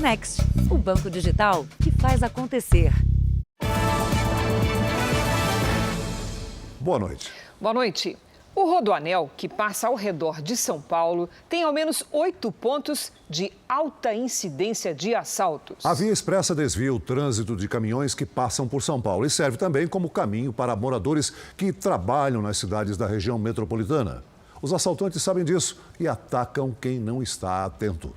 Next, o banco digital que faz acontecer. Boa noite. Boa noite. O Rodoanel, que passa ao redor de São Paulo, tem ao menos 8 pontos de alta incidência de assaltos. A via expressa desvia o trânsito de caminhões que passam por São Paulo e serve também como caminho para moradores que trabalham nas cidades da região metropolitana. Os assaltantes sabem disso e atacam quem não está atento.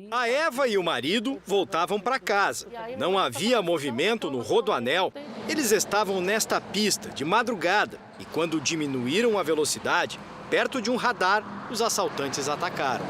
A Eva e o marido voltavam para casa. Não havia movimento no Rodoanel. Eles estavam nesta pista de madrugada e quando diminuíram a velocidade, perto de um radar, os assaltantes atacaram.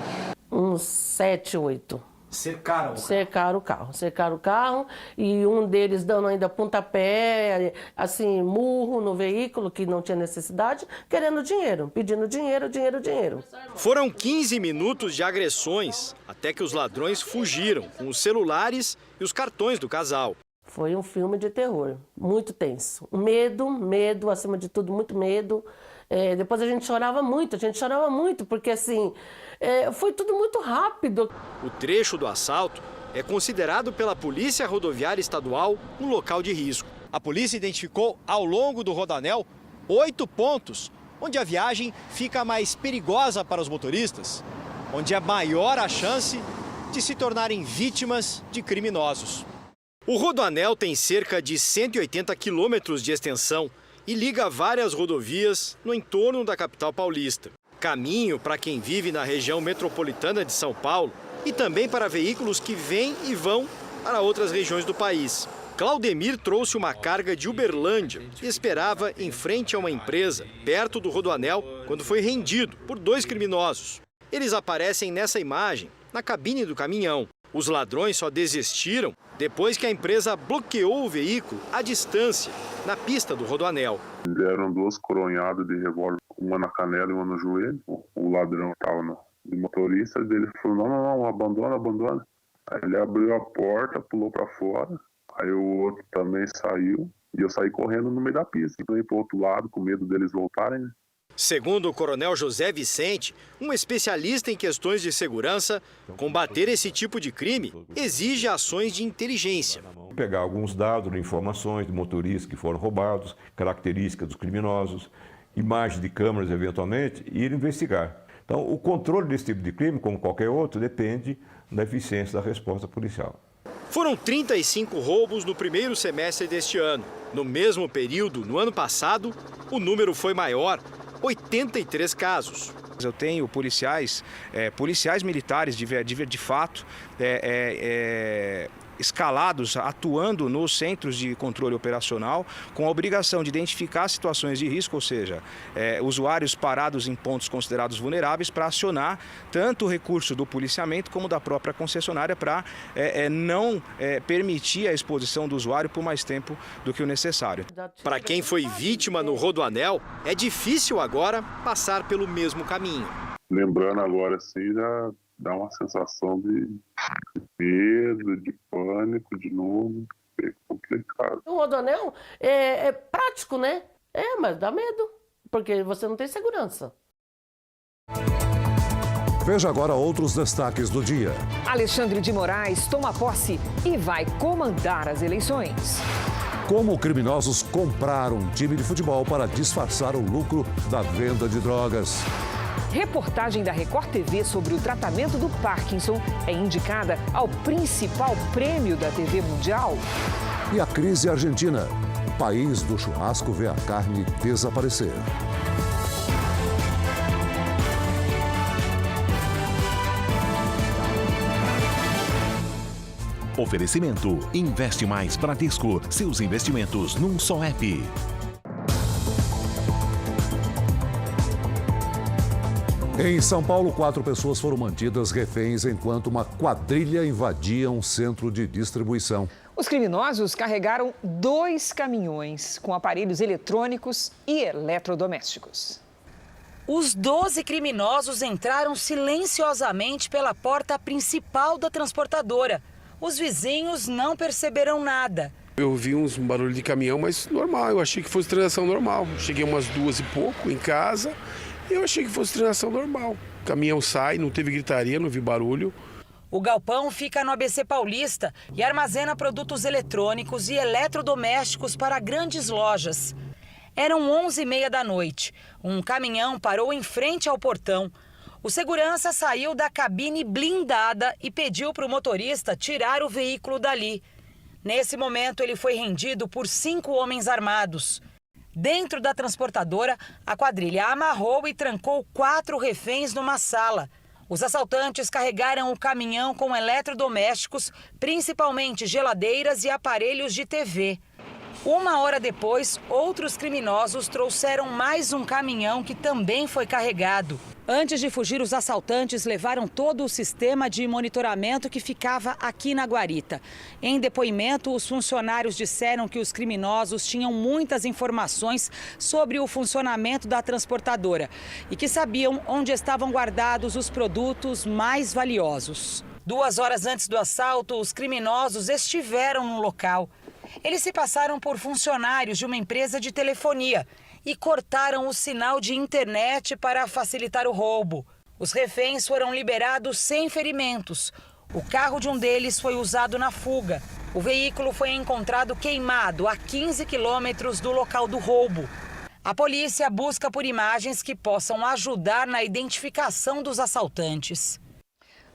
Uns 7, 8. Cercaram Cercaram o carro e um deles dando ainda pontapé, assim, murro no veículo que não tinha necessidade, querendo dinheiro, pedindo dinheiro. Foram 15 minutos de agressões até que os ladrões fugiram com os celulares e os cartões do casal. Foi um filme de terror, muito tenso. Medo, acima de tudo, muito medo. Depois a gente chorava muito, porque assim, foi tudo muito rápido. O trecho do assalto é considerado pela Polícia Rodoviária Estadual um local de risco. A polícia identificou ao longo do Rodoanel 8 pontos onde a viagem fica mais perigosa para os motoristas, onde é maior a chance de se tornarem vítimas de criminosos. O Rodoanel tem cerca de 180 quilômetros de extensão e liga várias rodovias no entorno da capital paulista. Caminho para quem vive na região metropolitana de São Paulo e também para veículos que vêm e vão para outras regiões do país. Claudemir trouxe uma carga de Uberlândia e esperava em frente a uma empresa, perto do Rodoanel, quando foi rendido por 2 criminosos. Eles aparecem nessa imagem, na cabine do caminhão. Os ladrões só desistiram depois que a empresa bloqueou o veículo à distância, na pista do Rodoanel. Deram 2 coronhadas de revólver, uma na canela e uma no joelho. O ladrão estava de motorista, ele falou, não, abandona. Aí ele abriu a porta, pulou para fora, aí o outro também saiu, e eu saí correndo no meio da pista. Fui para o outro lado, com medo deles voltarem, né? Segundo o coronel José Vicente, um especialista em questões de segurança, combater esse tipo de crime exige ações de inteligência. Pegar alguns dados, informações de motoristas que foram roubados, características dos criminosos, imagens de câmeras eventualmente, e ir investigar. Então, o controle desse tipo de crime, como qualquer outro, depende da eficiência da resposta policial. Foram 35 roubos no primeiro semestre deste ano. No mesmo período, no ano passado, o número foi maior, 83 casos. Eu tenho policiais militares de fato, escalados, atuando nos centros de controle operacional, com a obrigação de identificar situações de risco, ou seja, usuários parados em pontos considerados vulneráveis, para acionar tanto o recurso do policiamento como da própria concessionária para não permitir a exposição do usuário por mais tempo do que o necessário. Para quem foi vítima no Rodoanel, é difícil agora passar pelo mesmo caminho. Lembrando agora assim, já dá uma sensação de medo, de pânico, de novo, é complicado. O Rodoanel é prático, né? Mas dá medo, porque você não tem segurança. Veja agora outros destaques do dia. Alexandre de Moraes toma posse e vai comandar as eleições. Como criminosos compraram um time de futebol para disfarçar o lucro da venda de drogas. Reportagem da Record TV sobre o tratamento do Parkinson é indicada ao principal prêmio da TV mundial. E a crise argentina. O país do churrasco vê a carne desaparecer. Oferecimento Investe Mais Bradesco. Seus investimentos num só app. Em São Paulo, 4 pessoas foram mantidas reféns enquanto uma quadrilha invadia um centro de distribuição. Os criminosos carregaram 2 caminhões com aparelhos eletrônicos e eletrodomésticos. Os 12 criminosos entraram silenciosamente pela porta principal da transportadora. Os vizinhos não perceberam nada. Eu vi um barulho de caminhão, mas normal. Eu achei que fosse transação normal. Cheguei umas 2 e pouco em casa. Eu achei que fosse transação normal. O caminhão sai, não teve gritaria, não vi barulho. O galpão fica no ABC Paulista e armazena produtos eletrônicos e eletrodomésticos para grandes lojas. Eram 11h30 da noite. Um caminhão parou em frente ao portão. O segurança saiu da cabine blindada e pediu para o motorista tirar o veículo dali. Nesse momento, ele foi rendido por 5 homens armados. Dentro da transportadora, a quadrilha amarrou e trancou 4 reféns numa sala. Os assaltantes carregaram o caminhão com eletrodomésticos, principalmente geladeiras e aparelhos de TV. 1 hora depois, outros criminosos trouxeram mais um caminhão que também foi carregado. Antes de fugir, os assaltantes levaram todo o sistema de monitoramento que ficava aqui na guarita. Em depoimento, os funcionários disseram que os criminosos tinham muitas informações sobre o funcionamento da transportadora e que sabiam onde estavam guardados os produtos mais valiosos. 2 horas antes do assalto, os criminosos estiveram no local. Eles se passaram por funcionários de uma empresa de telefonia e cortaram o sinal de internet para facilitar o roubo. Os reféns foram liberados sem ferimentos. O carro de um deles foi usado na fuga. O veículo foi encontrado queimado a 15 quilômetros do local do roubo. A polícia busca por imagens que possam ajudar na identificação dos assaltantes.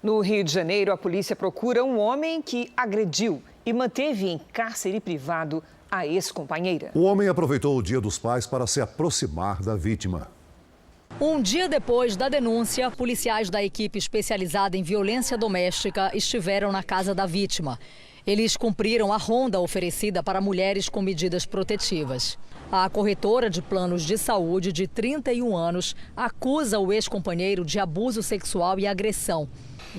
No Rio de Janeiro, a polícia procura um homem que agrediu e manteve em cárcere privado a ex-companheira. O homem aproveitou o Dia dos Pais para se aproximar da vítima. Um dia depois da denúncia, policiais da equipe especializada em violência doméstica estiveram na casa da vítima. Eles cumpriram a ronda oferecida para mulheres com medidas protetivas. A corretora de planos de saúde, de 31 anos, acusa o ex-companheiro de abuso sexual e agressão.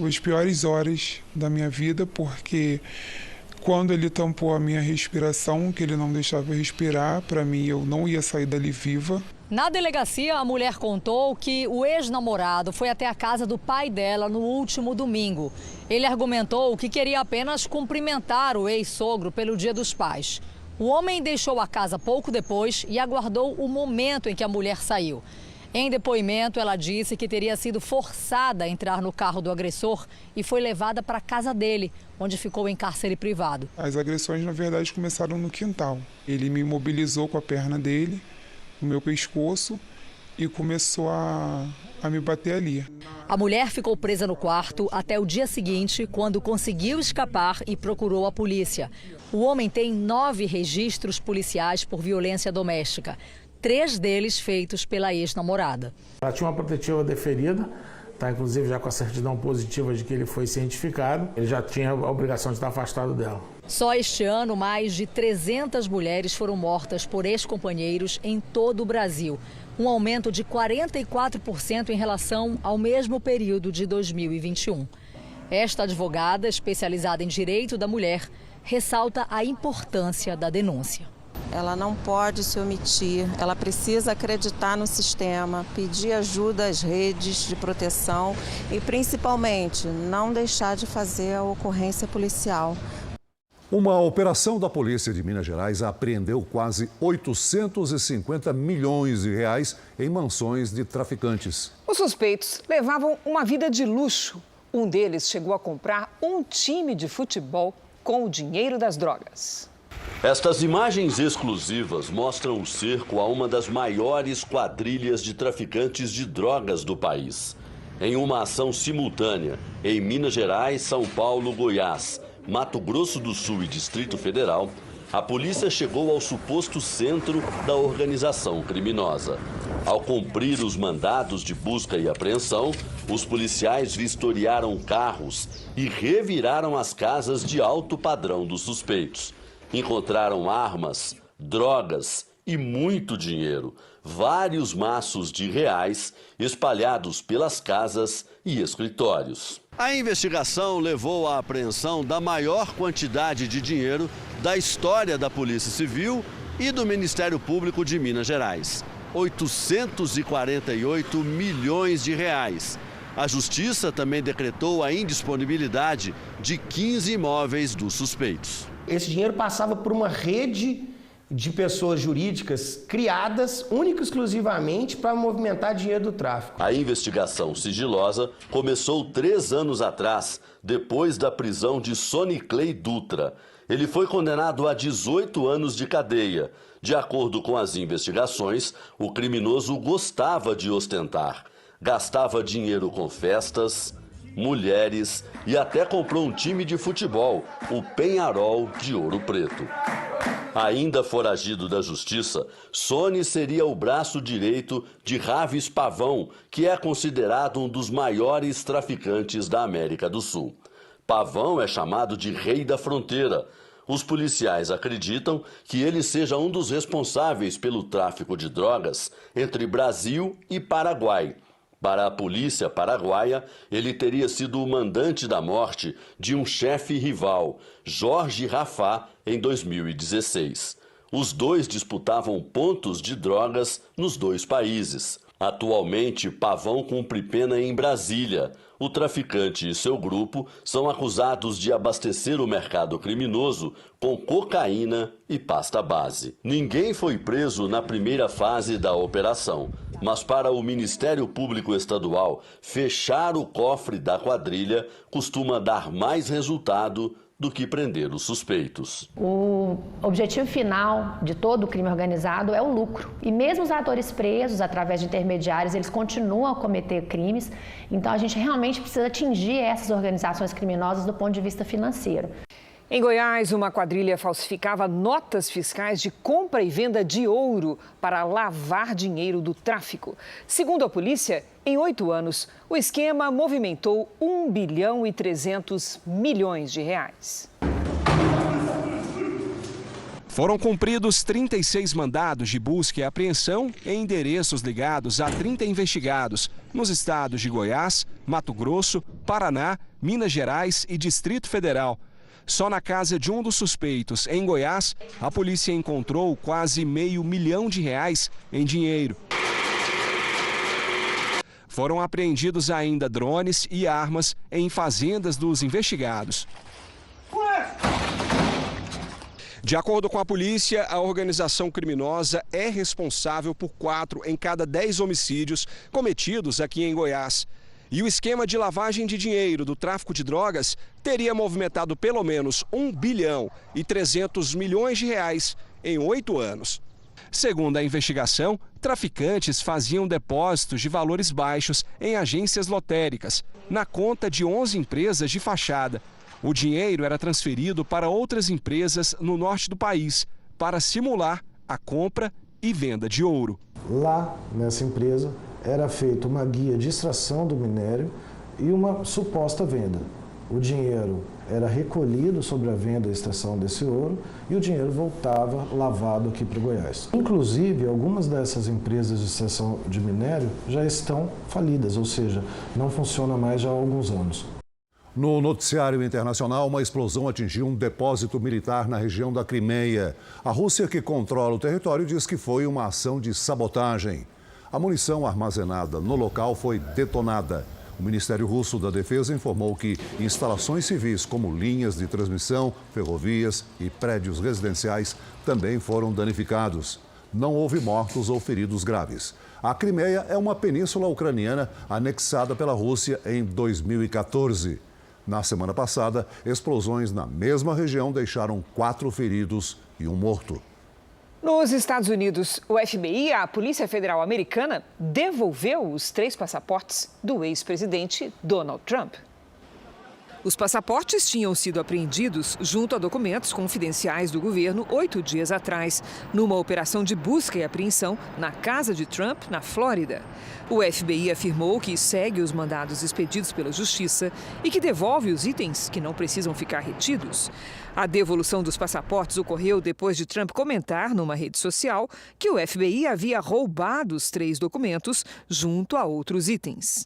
As piores horas da minha vida, porque quando ele tampou a minha respiração, que ele não deixava eu respirar, para mim eu não ia sair dali viva. Na delegacia, a mulher contou que o ex-namorado foi até a casa do pai dela no último domingo. Ele argumentou que queria apenas cumprimentar o ex-sogro pelo Dia dos Pais. O homem deixou a casa pouco depois e aguardou o momento em que a mulher saiu. Em depoimento, ela disse que teria sido forçada a entrar no carro do agressor e foi levada para a casa dele, onde ficou em cárcere privado. As agressões, na verdade, começaram no quintal. Ele me imobilizou com a perna dele, no meu pescoço, e começou a me bater ali. A mulher ficou presa no quarto até o dia seguinte, quando conseguiu escapar e procurou a polícia. O homem tem 9 registros policiais por violência doméstica. 3 deles feitos pela ex-namorada. Ela tinha uma protetiva deferida, tá, inclusive já com a certidão positiva de que ele foi cientificado. Ele já tinha a obrigação de estar afastado dela. Só este ano, mais de 300 mulheres foram mortas por ex-companheiros em todo o Brasil. Um aumento de 44% em relação ao mesmo período de 2021. Esta advogada, especializada em direito da mulher, ressalta a importância da denúncia. Ela não pode se omitir, ela precisa acreditar no sistema, pedir ajuda às redes de proteção e, principalmente, não deixar de fazer a ocorrência policial. Uma operação da Polícia de Minas Gerais apreendeu quase 850 milhões de reais em mansões de traficantes. Os suspeitos levavam uma vida de luxo. Um deles chegou a comprar um time de futebol com o dinheiro das drogas. Estas imagens exclusivas mostram o cerco a uma das maiores quadrilhas de traficantes de drogas do país. Em uma ação simultânea em Minas Gerais, São Paulo, Goiás, Mato Grosso do Sul e Distrito Federal, a polícia chegou ao suposto centro da organização criminosa. Ao cumprir os mandados de busca e apreensão, os policiais vistoriaram carros e reviraram as casas de alto padrão dos suspeitos. Encontraram armas, drogas e muito dinheiro, vários maços de reais espalhados pelas casas e escritórios. A investigação levou à apreensão da maior quantidade de dinheiro da história da Polícia Civil e do Ministério Público de Minas Gerais. 848 milhões de reais. A Justiça também decretou a indisponibilidade de 15 imóveis dos suspeitos. Esse dinheiro passava por uma rede de pessoas jurídicas criadas única e exclusivamente para movimentar dinheiro do tráfico. A investigação sigilosa começou 3 anos atrás, depois da prisão de Sonicley Dutra. Ele foi condenado a 18 anos de cadeia. De acordo com as investigações, o criminoso gostava de ostentar. Gastava dinheiro com festas, mulheres e até comprou um time de futebol, o Penharol de Ouro Preto. Ainda foragido da justiça, Sony seria o braço direito de Raves Pavão, que é considerado um dos maiores traficantes da América do Sul. Pavão é chamado de Rei da Fronteira. Os policiais acreditam que ele seja um dos responsáveis pelo tráfico de drogas entre Brasil e Paraguai. Para a polícia paraguaia, ele teria sido o mandante da morte de um chefe rival, Jorge Rafá, em 2016. Os dois disputavam pontos de drogas nos 2 países. Atualmente, Pavão cumpre pena em Brasília. O traficante e seu grupo são acusados de abastecer o mercado criminoso com cocaína e pasta base. Ninguém foi preso na primeira fase da operação, mas para o Ministério Público Estadual, fechar o cofre da quadrilha costuma dar mais resultado do que prender os suspeitos. O objetivo final de todo o crime organizado é o lucro. E mesmo os atores presos, através de intermediários, eles continuam a cometer crimes. Então a gente realmente precisa atingir essas organizações criminosas do ponto de vista financeiro. Em Goiás, uma quadrilha falsificava notas fiscais de compra e venda de ouro para lavar dinheiro do tráfico. Segundo a polícia, em 8 anos, o esquema movimentou 1 bilhão e 300 milhões de reais. Foram cumpridos 36 mandados de busca e apreensão em endereços ligados a 30 investigados nos estados de Goiás, Mato Grosso, Paraná, Minas Gerais e Distrito Federal. Só na casa de um dos suspeitos, em Goiás, a polícia encontrou quase R$500 mil em dinheiro. Foram apreendidos ainda drones e armas em fazendas dos investigados. De acordo com a polícia, a organização criminosa é responsável por 4 em cada 10 homicídios cometidos aqui em Goiás. E o esquema de lavagem de dinheiro do tráfico de drogas teria movimentado pelo menos 1 bilhão e 300 milhões de reais em 8 anos. Segundo a investigação, traficantes faziam depósitos de valores baixos em agências lotéricas, na conta de 11 empresas de fachada. O dinheiro era transferido para outras empresas no norte do país, para simular a compra e venda de ouro. Lá, nessa empresa, era feita uma guia de extração do minério e uma suposta venda. O dinheiro era recolhido sobre a venda e extração desse ouro e o dinheiro voltava lavado aqui para o Goiás. Inclusive, algumas dessas empresas de extração de minério já estão falidas, ou seja, não funcionam mais já há alguns anos. No noticiário internacional, uma explosão atingiu um depósito militar na região da Crimeia. A Rússia, que controla o território, diz que foi uma ação de sabotagem. A munição armazenada no local foi detonada. O Ministério Russo da Defesa informou que instalações civis, como linhas de transmissão, ferrovias e prédios residenciais, também foram danificados. Não houve mortos ou feridos graves. A Crimeia é uma península ucraniana anexada pela Rússia em 2014. Na semana passada, explosões na mesma região deixaram 4 feridos e 1 morto. Nos Estados Unidos, o FBI, a Polícia Federal Americana, devolveu os 3 passaportes do ex-presidente Donald Trump. Os passaportes tinham sido apreendidos junto a documentos confidenciais do governo 8 dias atrás, numa operação de busca e apreensão na casa de Trump, na Flórida. O FBI afirmou que segue os mandados expedidos pela Justiça e que devolve os itens que não precisam ficar retidos. A devolução dos passaportes ocorreu depois de Trump comentar numa rede social que o FBI havia roubado os 3 documentos junto a outros itens.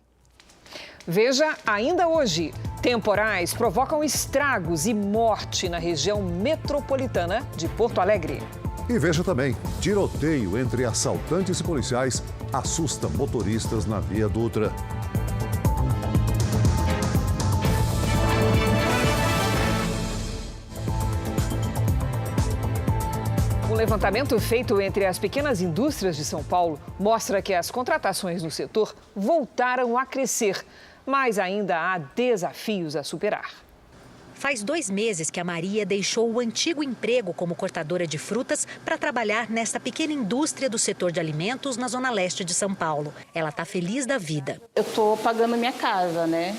Veja ainda hoje, temporais provocam estragos e morte na região metropolitana de Porto Alegre. E veja também, tiroteio entre assaltantes e policiais assusta motoristas na Via Dutra. Um levantamento feito entre as pequenas indústrias de São Paulo mostra que as contratações no setor voltaram a crescer, mas ainda há desafios a superar. Faz 2 meses que a Maria deixou o antigo emprego como cortadora de frutas para trabalhar nesta pequena indústria do setor de alimentos na zona leste de São Paulo. Ela está feliz da vida. Eu estou pagando minha casa, né?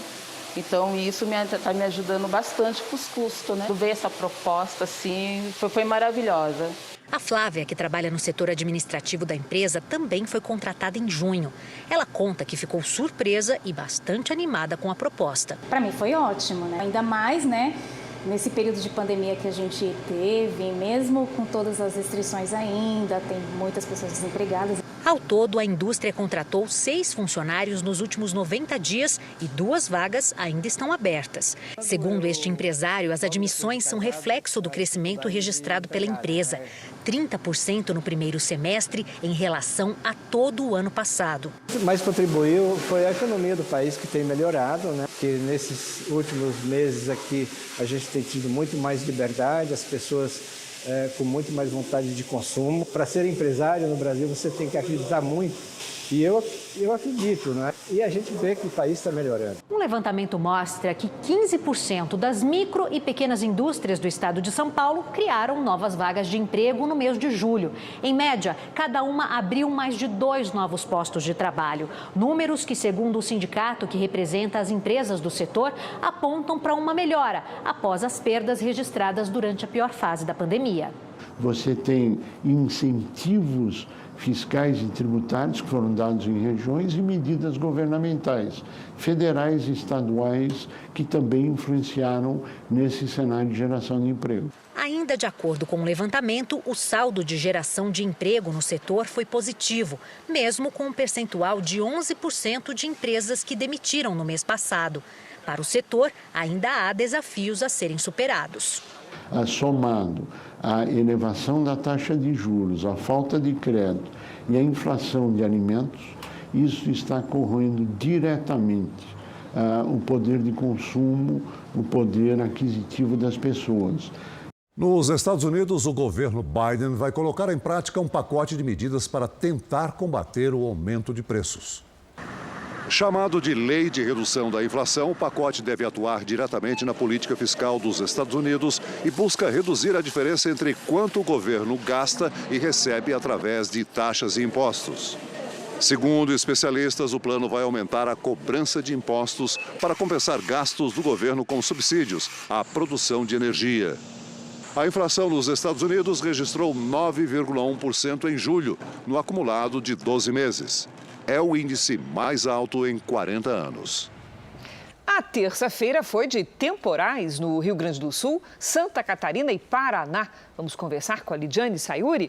Então isso está me ajudando bastante com os custos, né? Ver essa proposta assim foi maravilhosa. A Flávia, que trabalha no setor administrativo da empresa, também foi contratada em junho. Ela conta que ficou surpresa e bastante animada com a proposta. Para mim foi ótimo, né? Ainda mais, né? Nesse período de pandemia que a gente teve, mesmo com todas as restrições ainda, tem muitas pessoas desempregadas. Ao todo, a indústria contratou 6 funcionários nos últimos 90 dias e 2 vagas ainda estão abertas. Segundo este empresário, as admissões são reflexo do crescimento registrado pela empresa. 30% no primeiro semestre em relação a todo o ano passado. O que mais contribuiu foi a economia do país, que tem melhorado, né? Que nesses últimos meses aqui a gente tem tido muito mais liberdade, as pessoas com muito mais vontade de consumo. Para ser empresário no Brasil, você tem que acreditar muito. E eu acredito, né? E a gente vê que o país está melhorando. Um levantamento mostra que 15% das micro e pequenas indústrias do estado de São Paulo criaram novas vagas de emprego no mês de julho. Em média, cada uma abriu mais de 2 novos postos de trabalho. Números que, segundo o sindicato que representa as empresas do setor, apontam para uma melhora após as perdas registradas durante a pior fase da pandemia. Você tem incentivos fiscais e tributários que foram dados em regiões e medidas governamentais, federais e estaduais, que também influenciaram nesse cenário de geração de emprego. Ainda de acordo com o levantamento, o saldo de geração de emprego no setor foi positivo, mesmo com um percentual de 11% de empresas que demitiram no mês passado. Para o setor, ainda há desafios a serem superados. Somado à elevação da taxa de juros, a falta de crédito e a inflação de alimentos, isso está corroendo diretamente o poder de consumo, o poder aquisitivo das pessoas. Nos Estados Unidos, o governo Biden vai colocar em prática um pacote de medidas para tentar combater o aumento de preços. Chamado de Lei de Redução da Inflação, o pacote deve atuar diretamente na política fiscal dos Estados Unidos e busca reduzir a diferença entre quanto o governo gasta e recebe através de taxas e impostos. Segundo especialistas, o plano vai aumentar a cobrança de impostos para compensar gastos do governo com subsídios à produção de energia. A inflação nos Estados Unidos registrou 9,1% em julho, no acumulado de 12 meses. É o índice mais alto em 40 anos. A terça-feira foi de temporais no Rio Grande do Sul, Santa Catarina e Paraná. Vamos conversar com a Lidiane Sayuri.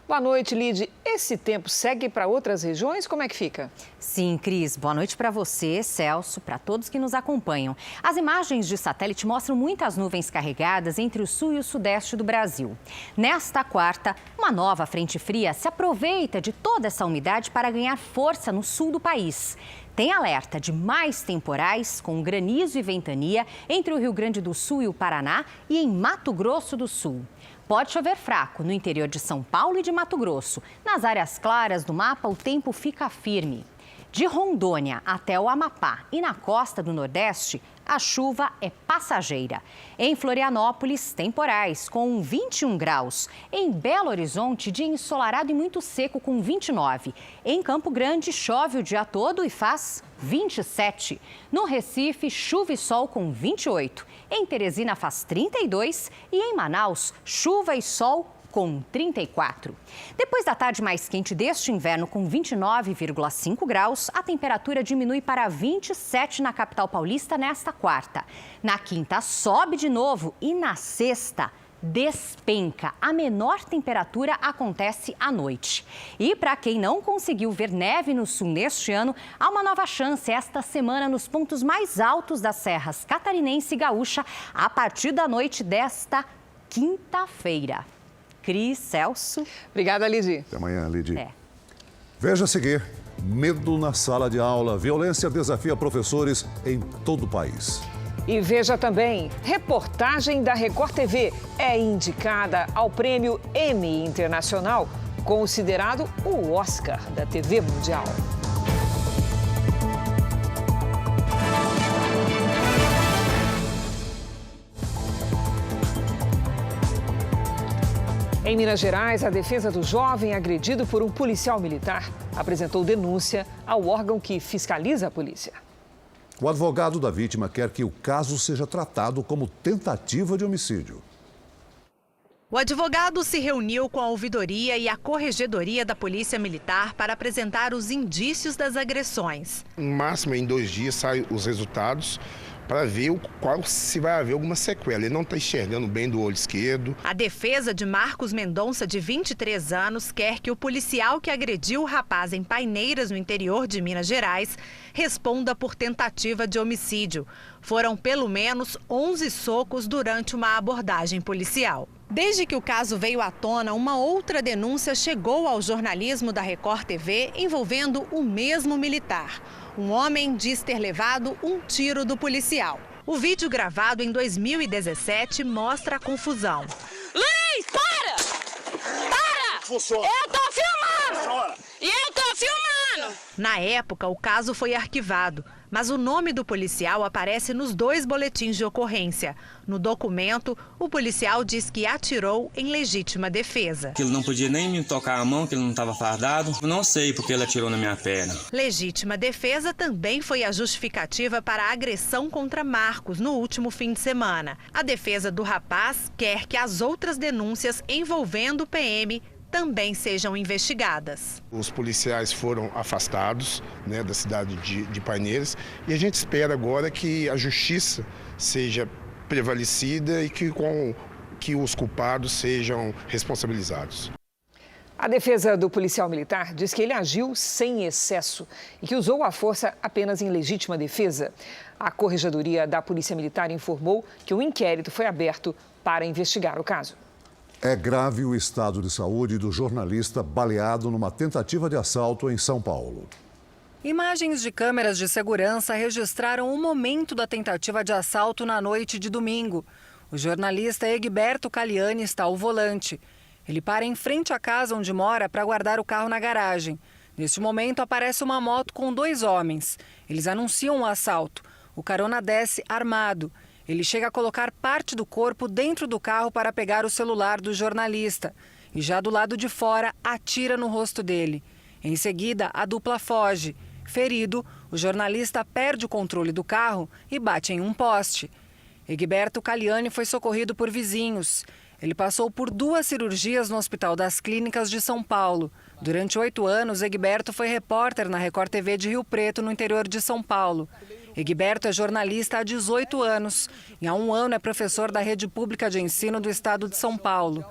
Boa noite, Lid. Esse tempo segue para outras regiões? Como é que fica? Sim, Cris. Boa noite para você, Celso, para todos que nos acompanham. As imagens de satélite mostram muitas nuvens carregadas entre o sul e o sudeste do Brasil. Nesta quarta, uma nova frente fria se aproveita de toda essa umidade para ganhar força no sul do país. Tem alerta de mais temporais, com granizo e ventania, entre o Rio Grande do Sul e o Paraná e em Mato Grosso do Sul. Pode chover fraco no interior de São Paulo e de Mato Grosso. Nas áreas claras do mapa, o tempo fica firme. De Rondônia até o Amapá e na costa do Nordeste, a chuva é passageira. Em Florianópolis, temporais, com 21 graus. Em Belo Horizonte, dia ensolarado e muito seco, com 29. Em Campo Grande, chove o dia todo e faz 27. No Recife, chuva e sol com 28. Em Teresina, faz 32. E em Manaus, chuva e sol com 34. Depois da tarde mais quente deste inverno, com 29,5 graus, a temperatura diminui para 27 na capital paulista nesta quarta. Na quinta, sobe de novo e na sexta, despenca. A menor temperatura acontece à noite. E para quem não conseguiu ver neve no sul neste ano, há uma nova chance esta semana nos pontos mais altos das serras catarinense e gaúcha, a partir da noite desta quinta-feira. Cris, Celso. Obrigada, Lidy. Até amanhã, Lidy. Veja a seguir. Medo na sala de aula. Violência desafia professores em todo o país. E veja também, reportagem da Record TV é indicada ao prêmio Emmy Internacional, considerado o Oscar da TV mundial. Em Minas Gerais, a defesa do jovem agredido por um policial militar apresentou denúncia ao órgão que fiscaliza a polícia. O advogado da vítima quer que o caso seja tratado como tentativa de homicídio. O advogado se reuniu com a ouvidoria e a corregedoria da Polícia Militar para apresentar os indícios das agressões. No máximo, em 2 dias, saem os resultados para ver se vai haver alguma sequela. Ele não está enxergando bem do olho esquerdo. A defesa de Marcos Mendonça, de 23 anos, quer que o policial que agrediu o rapaz em Paineiras, no interior de Minas Gerais, responda por tentativa de homicídio. Foram pelo menos 11 socos durante uma abordagem policial. Desde que o caso veio à tona, uma outra denúncia chegou ao jornalismo da Record TV envolvendo o mesmo militar. Um homem diz ter levado um tiro do policial. O vídeo gravado em 2017 mostra a confusão. Luiz, para! Para! Funciona. Eu tô filmando! E eu tô filmando! Na época, o caso foi arquivado, mas o nome do policial aparece nos 2 boletins de ocorrência. No documento, o policial diz que atirou em legítima defesa. Que ele não podia nem me tocar a mão, que ele não estava fardado. Eu não sei porque ele atirou na minha perna. Legítima defesa também foi a justificativa para a agressão contra Marcos no último fim de semana. A defesa do rapaz quer que as outras denúncias envolvendo o PM também sejam investigadas. Os policiais foram afastados, da cidade de Paineiras, e a gente espera agora que a justiça seja prevalecida e que os culpados sejam responsabilizados. A defesa do policial militar diz que ele agiu sem excesso e que usou a força apenas em legítima defesa. A Corregedoria da Polícia Militar informou que um inquérito foi aberto para investigar o caso. É grave o estado de saúde do jornalista baleado numa tentativa de assalto em São Paulo. Imagens de câmeras de segurança registraram o momento da tentativa de assalto na noite de domingo. O jornalista Egberto Caliani está ao volante. Ele para em frente à casa onde mora para guardar o carro na garagem. Neste momento, aparece uma moto com 2 homens. Eles anunciam o assalto. O carona desce armado. Ele chega a colocar parte do corpo dentro do carro para pegar o celular do jornalista. E já do lado de fora, atira no rosto dele. Em seguida, a dupla foge. Ferido, o jornalista perde o controle do carro e bate em um poste. Egberto Caliani foi socorrido por vizinhos. Ele passou por 2 cirurgias no Hospital das Clínicas de São Paulo. Durante 8 anos, Egberto foi repórter na Record TV de Rio Preto, no interior de São Paulo. Egberto é jornalista há 18 anos e há 1 ano é professor da rede pública de ensino do estado de São Paulo.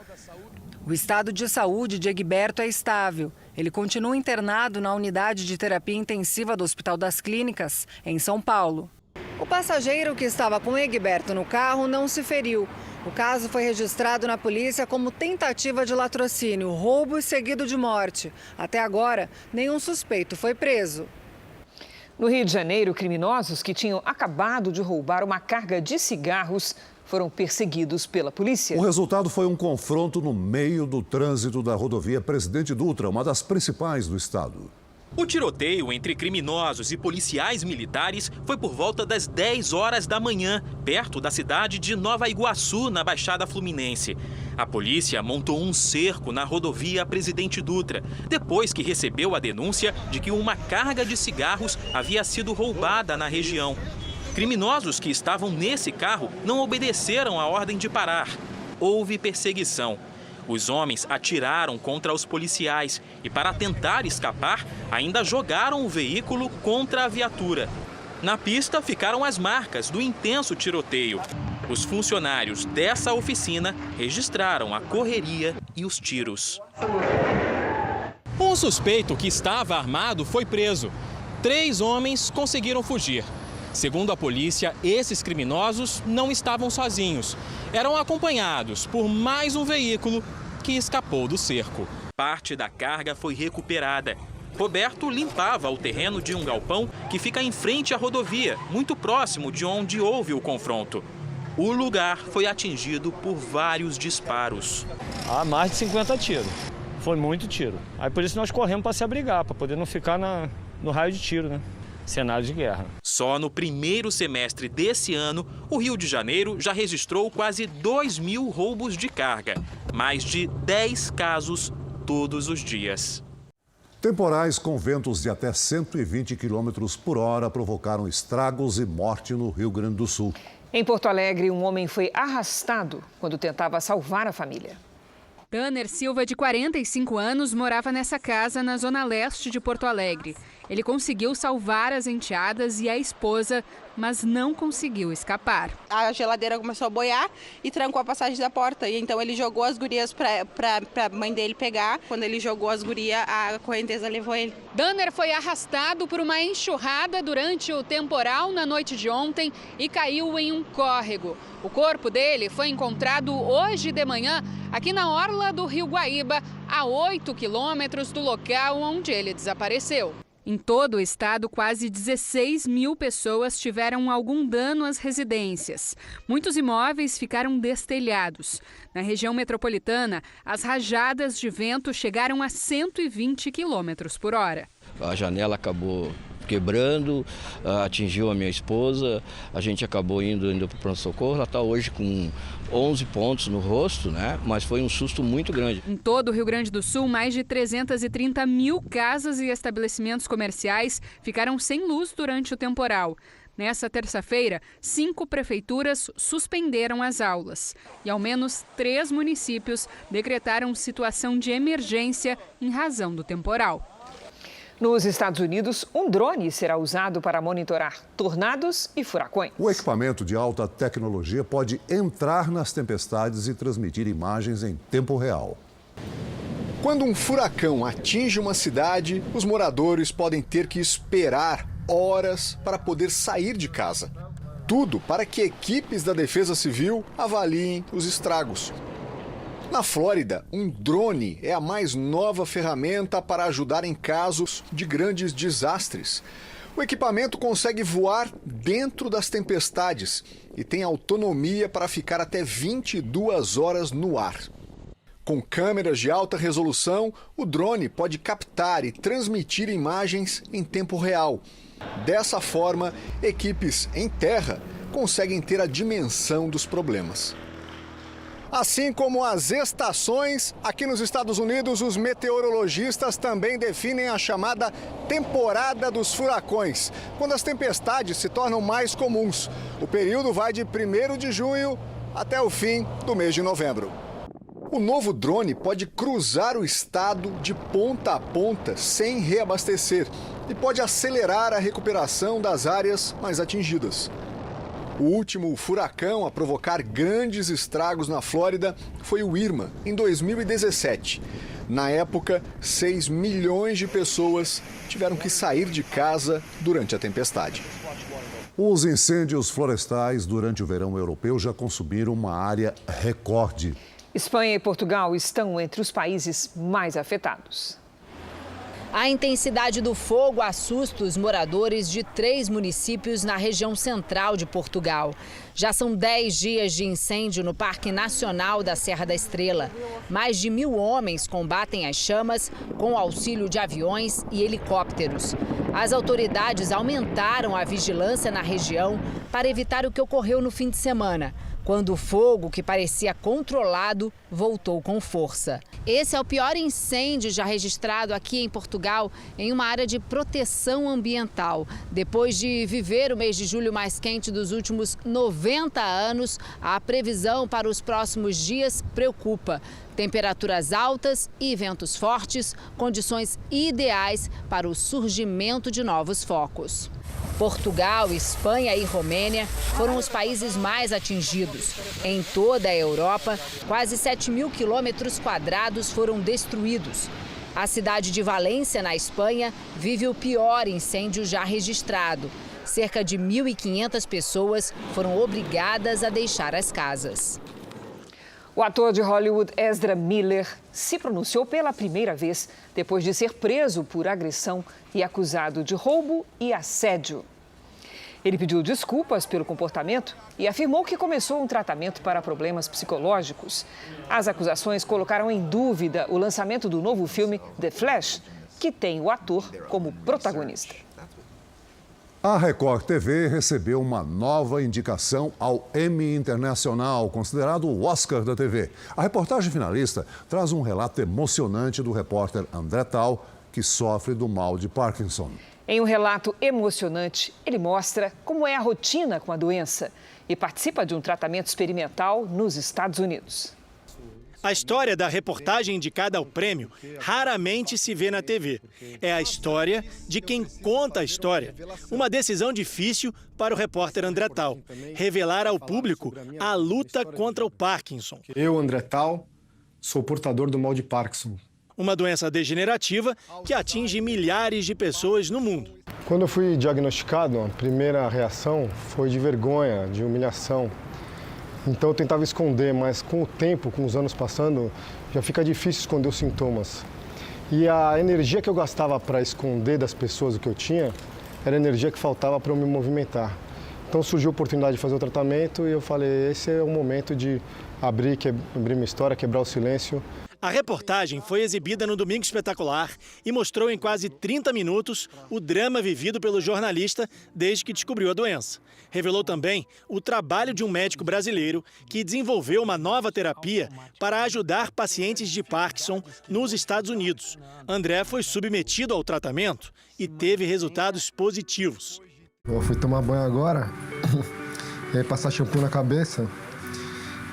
O estado de saúde de Egberto é estável. Ele continua internado na unidade de terapia intensiva do Hospital das Clínicas, em São Paulo. O passageiro que estava com Egberto no carro não se feriu. O caso foi registrado na polícia como tentativa de latrocínio, roubo e seguido de morte. Até agora, nenhum suspeito foi preso. No Rio de Janeiro, criminosos que tinham acabado de roubar uma carga de cigarros foram perseguidos pela polícia. O resultado foi um confronto no meio do trânsito da rodovia Presidente Dutra, uma das principais do estado. O tiroteio entre criminosos e policiais militares foi por volta das 10 horas da manhã, perto da cidade de Nova Iguaçu, na Baixada Fluminense. A polícia montou um cerco na rodovia Presidente Dutra, depois que recebeu a denúncia de que uma carga de cigarros havia sido roubada na região. Criminosos que estavam nesse carro não obedeceram a ordem de parar. Houve perseguição. Os homens atiraram contra os policiais e, para tentar escapar, ainda jogaram o veículo contra a viatura. Na pista ficaram as marcas do intenso tiroteio. Os funcionários dessa oficina registraram a correria e os tiros. Um suspeito que estava armado foi preso. 3 homens conseguiram fugir. Segundo a polícia, esses criminosos não estavam sozinhos. Eram acompanhados por mais um veículo que escapou do cerco. Parte da carga foi recuperada. Roberto limpava o terreno de um galpão que fica em frente à rodovia, muito próximo de onde houve o confronto. O lugar foi atingido por vários disparos. Há mais de 50 tiros. Foi muito tiro. Aí por isso nós corremos para se abrigar, para poder não ficar no raio de tiro, né? Cenário de guerra. Só no primeiro semestre desse ano, o Rio de Janeiro já registrou quase 2.000 roubos de carga. Mais de 10 casos todos os dias. Temporais com ventos de até 120 km por hora provocaram estragos e morte no Rio Grande do Sul. Em Porto Alegre, um homem foi arrastado quando tentava salvar a família. Tanner Silva, de 45 anos, morava nessa casa na zona leste de Porto Alegre. Ele conseguiu salvar as enteadas e a esposa, mas não conseguiu escapar. A geladeira começou a boiar e trancou a passagem da porta. E então ele jogou as gurias para a mãe dele pegar. Quando ele jogou as gurias, a correnteza levou ele. Tanner foi arrastado por uma enxurrada durante o temporal na noite de ontem e caiu em um córrego. O corpo dele foi encontrado hoje de manhã aqui na orla do Rio Guaíba, a 8 quilômetros do local onde ele desapareceu. Em todo o estado, quase 16 mil pessoas tiveram algum dano às residências. Muitos imóveis ficaram destelhados. Na região metropolitana, as rajadas de vento chegaram a 120 quilômetros por hora. A janela acabou quebrando, atingiu a minha esposa, a gente acabou indo para o pronto-socorro. Ela está hoje com 11 pontos no rosto, né? Mas foi um susto muito grande. Em todo o Rio Grande do Sul, mais de 330 mil casas e estabelecimentos comerciais ficaram sem luz durante o temporal. Nessa terça-feira, 5 prefeituras suspenderam as aulas e ao menos 3 municípios decretaram situação de emergência em razão do temporal. Nos Estados Unidos, um drone será usado para monitorar tornados e furacões. O equipamento de alta tecnologia pode entrar nas tempestades e transmitir imagens em tempo real. Quando um furacão atinge uma cidade, os moradores podem ter que esperar horas para poder sair de casa. Tudo para que equipes da Defesa Civil avaliem os estragos. Na Flórida, um drone é a mais nova ferramenta para ajudar em casos de grandes desastres. O equipamento consegue voar dentro das tempestades e tem autonomia para ficar até 22 horas no ar. Com câmeras de alta resolução, o drone pode captar e transmitir imagens em tempo real. Dessa forma, equipes em terra conseguem ter a dimensão dos problemas. Assim como as estações, aqui nos Estados Unidos, os meteorologistas também definem a chamada temporada dos furacões, quando as tempestades se tornam mais comuns. O período vai de 1º de junho até o fim do mês de novembro. O novo drone pode cruzar o estado de ponta a ponta sem reabastecer e pode acelerar a recuperação das áreas mais atingidas. O último furacão a provocar grandes estragos na Flórida foi o Irma, em 2017. Na época, 6 milhões de pessoas tiveram que sair de casa durante a tempestade. Os incêndios florestais durante o verão europeu já consumiram uma área recorde. Espanha e Portugal estão entre os países mais afetados. A intensidade do fogo assusta os moradores de 3 municípios na região central de Portugal. Já são 10 dias de incêndio no Parque Nacional da Serra da Estrela. Mais de 1.000 homens combatem as chamas com o auxílio de aviões e helicópteros. As autoridades aumentaram a vigilância na região para evitar o que ocorreu no fim de semana, quando o fogo, que parecia controlado, voltou com força. Esse é o pior incêndio já registrado aqui em Portugal, em uma área de proteção ambiental. Depois de viver o mês de julho mais quente dos últimos 90 anos, a previsão para os próximos dias preocupa. Temperaturas altas e ventos fortes, condições ideais para o surgimento de novos focos. Portugal, Espanha e Romênia foram os países mais atingidos. Em toda a Europa, quase 7.000 quilômetros quadrados foram destruídos. A cidade de Valência, na Espanha, vive o pior incêndio já registrado. Cerca de 1.500 pessoas foram obrigadas a deixar as casas. O ator de Hollywood Ezra Miller se pronunciou pela primeira vez depois de ser preso por agressão e acusado de roubo e assédio. Ele pediu desculpas pelo comportamento e afirmou que começou um tratamento para problemas psicológicos. As acusações colocaram em dúvida o lançamento do novo filme The Flash, que tem o ator como protagonista. A Record TV recebeu uma nova indicação ao Emmy Internacional, considerado o Oscar da TV. A reportagem finalista traz um relato emocionante do repórter André Tal, que sofre do mal de Parkinson. Em um relato emocionante, ele mostra como é a rotina com a doença e participa de um tratamento experimental nos Estados Unidos. A história da reportagem indicada ao prêmio raramente se vê na TV. É a história de quem conta a história. Uma decisão difícil para o repórter André Tal, revelar ao público a luta contra o Parkinson. Eu, André Tal, sou portador do mal de Parkinson. Uma doença degenerativa que atinge milhares de pessoas no mundo. Quando eu fui diagnosticado, a primeira reação foi de vergonha, de humilhação. Então eu tentava esconder, mas com o tempo, com os anos passando, já fica difícil esconder os sintomas. E a energia que eu gastava para esconder das pessoas o que eu tinha, era a energia que faltava para eu me movimentar. Então surgiu a oportunidade de fazer o tratamento e eu falei, esse é o momento de abrir minha história, quebrar o silêncio. A reportagem foi exibida no Domingo Espetacular e mostrou em quase 30 minutos o drama vivido pelo jornalista desde que descobriu a doença. Revelou também o trabalho de um médico brasileiro que desenvolveu uma nova terapia para ajudar pacientes de Parkinson nos Estados Unidos. André foi submetido ao tratamento e teve resultados positivos. Eu fui tomar banho agora e aí passar shampoo na cabeça.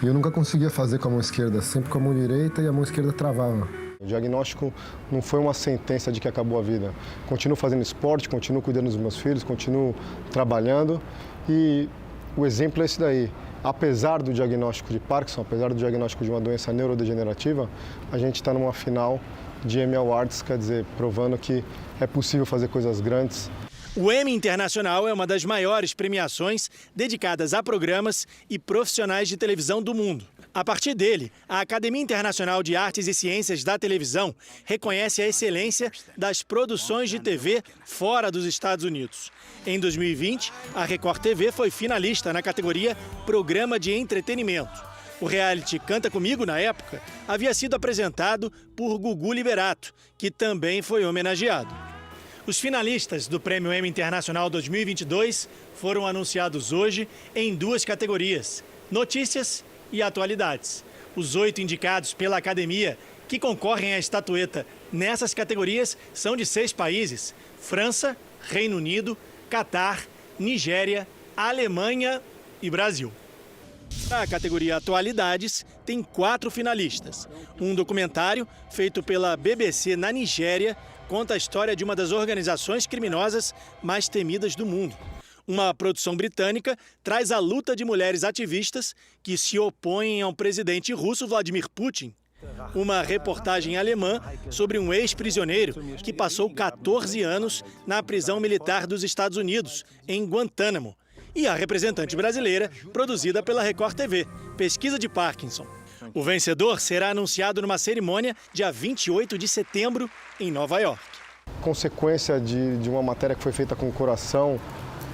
E eu nunca conseguia fazer com a mão esquerda, sempre com a mão direita e a mão esquerda travava. O diagnóstico não foi uma sentença de que acabou a vida. Continuo fazendo esporte, continuo cuidando dos meus filhos, continuo trabalhando e o exemplo é esse daí. Apesar do diagnóstico de Parkinson, apesar do diagnóstico de uma doença neurodegenerativa, a gente está numa final de Emmy Awards, quer dizer, provando que é possível fazer coisas grandes. O Emmy Internacional é uma das maiores premiações dedicadas a programas e profissionais de televisão do mundo. A partir dele, a Academia Internacional de Artes e Ciências da Televisão reconhece a excelência das produções de TV fora dos Estados Unidos. Em 2020, a Record TV foi finalista na categoria Programa de Entretenimento. O reality Canta Comigo, na época, havia sido apresentado por Gugu Liberato, que também foi homenageado. Os finalistas do Prêmio Emmy Internacional 2022 foram anunciados hoje em duas categorias, notícias e atualidades. Os 8 indicados pela Academia que concorrem à estatueta nessas categorias são de 6 países: França, Reino Unido, Catar, Nigéria, Alemanha e Brasil. A categoria Atualidades tem 4 finalistas. Um documentário feito pela BBC na Nigéria conta a história de uma das organizações criminosas mais temidas do mundo. Uma produção britânica traz a luta de mulheres ativistas que se opõem ao presidente russo Vladimir Putin. Uma reportagem alemã sobre um ex-prisioneiro que passou 14 anos na prisão militar dos Estados Unidos, em Guantánamo. E a representante brasileira, produzida pela Record TV, Pesquisa de Parkinson. O vencedor será anunciado numa cerimônia dia 28 de setembro, em Nova York. Consequência de uma matéria que foi feita com coração,